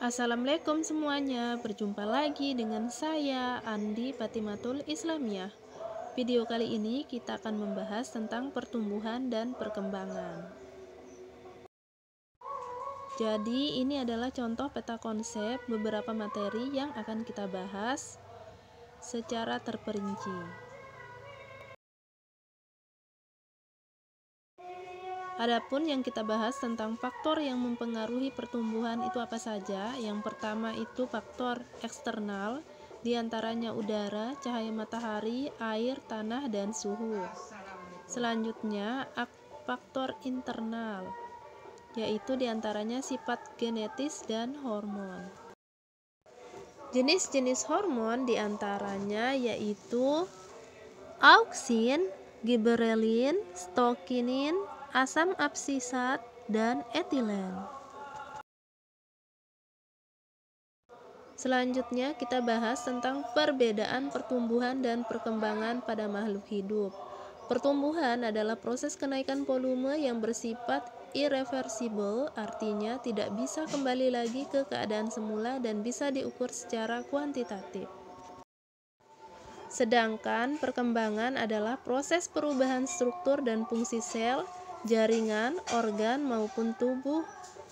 Assalamualaikum semuanya, berjumpa lagi dengan saya Andi Patimatul Islamiyah. Video kali ini kita akan membahas tentang pertumbuhan dan perkembangan. Jadi ini adalah contoh peta konsep beberapa materi yang akan kita bahas secara terperinci. Adapun yang kita bahas tentang faktor yang mempengaruhi pertumbuhan itu apa saja? Yang pertama itu faktor eksternal, diantaranya udara, cahaya matahari, air, tanah, dan suhu. Selanjutnya faktor internal, yaitu diantaranya sifat genetis dan hormon. Jenis-jenis hormon diantaranya yaitu auksin, giberelin, stokinin, asam absisat, dan etilen. Selanjutnya kita bahas tentang perbedaan pertumbuhan dan perkembangan pada makhluk hidup. Pertumbuhan adalah proses kenaikan volume yang bersifat irreversible, artinya tidak bisa kembali lagi ke keadaan semula dan bisa diukur secara kuantitatif. Sedangkan perkembangan adalah proses perubahan struktur dan fungsi sel, jaringan, organ, maupun tubuh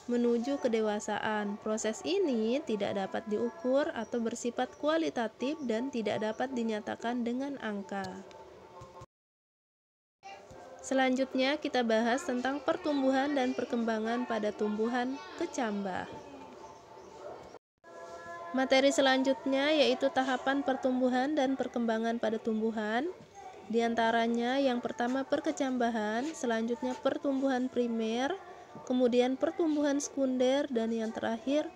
menuju kedewasaan. Proses ini tidak dapat diukur atau bersifat kualitatif dan tidak dapat dinyatakan dengan angka. Selanjutnya kita bahas tentang pertumbuhan dan perkembangan pada tumbuhan kecambah. Materi selanjutnya yaitu tahapan pertumbuhan dan perkembangan pada tumbuhan. Di antaranya yang pertama perkecambahan, selanjutnya pertumbuhan primer, kemudian pertumbuhan sekunder, dan yang terakhir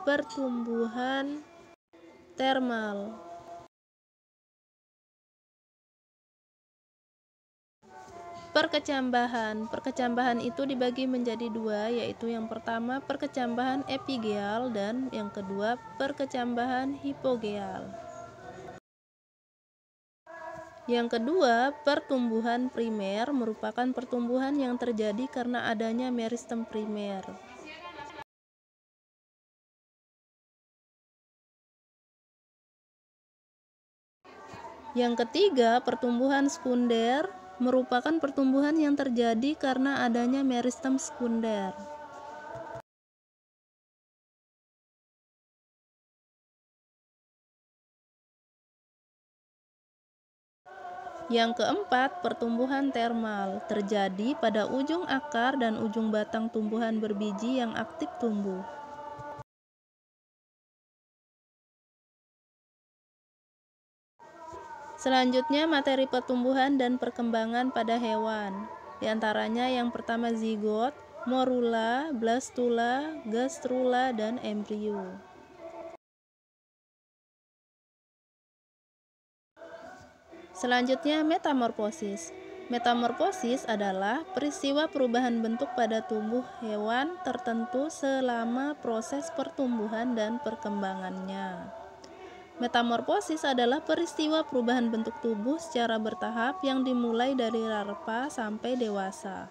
pertumbuhan termal. Perkecambahan itu dibagi menjadi dua, yaitu yang pertama perkecambahan epigeal dan yang kedua perkecambahan hipogeal. Yang kedua, pertumbuhan primer merupakan pertumbuhan yang terjadi karena adanya meristem primer. Yang ketiga, pertumbuhan sekunder merupakan pertumbuhan yang terjadi karena adanya meristem sekunder. Yang keempat, pertumbuhan termal terjadi pada ujung akar dan ujung batang tumbuhan berbiji yang aktif tumbuh. Selanjutnya, materi pertumbuhan dan perkembangan pada hewan. Di antaranya yang pertama zigot, morula, blastula, gastrula, dan embrio. Selanjutnya, metamorfosis. Metamorfosis adalah peristiwa perubahan bentuk pada tubuh hewan tertentu selama proses pertumbuhan dan perkembangannya. Metamorfosis adalah peristiwa perubahan bentuk tubuh secara bertahap yang dimulai dari larva sampai dewasa.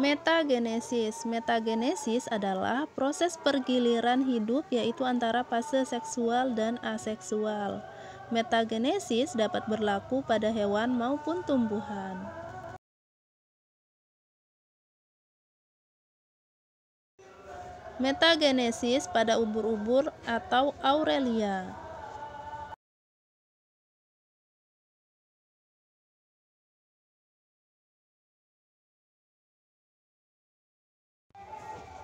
Metagenesis adalah proses pergiliran hidup yaitu antara fase seksual dan aseksual. Metagenesis dapat berlaku pada hewan maupun tumbuhan. Metagenesis pada ubur-ubur atau Aurelia.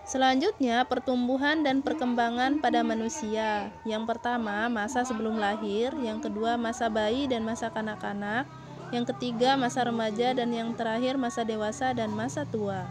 Selanjutnya, pertumbuhan dan perkembangan pada manusia. Yang pertama, masa sebelum lahir. Yang kedua, masa bayi dan masa kanak-kanak. Yang ketiga, masa remaja. Dan yang terakhir, masa dewasa dan masa tua.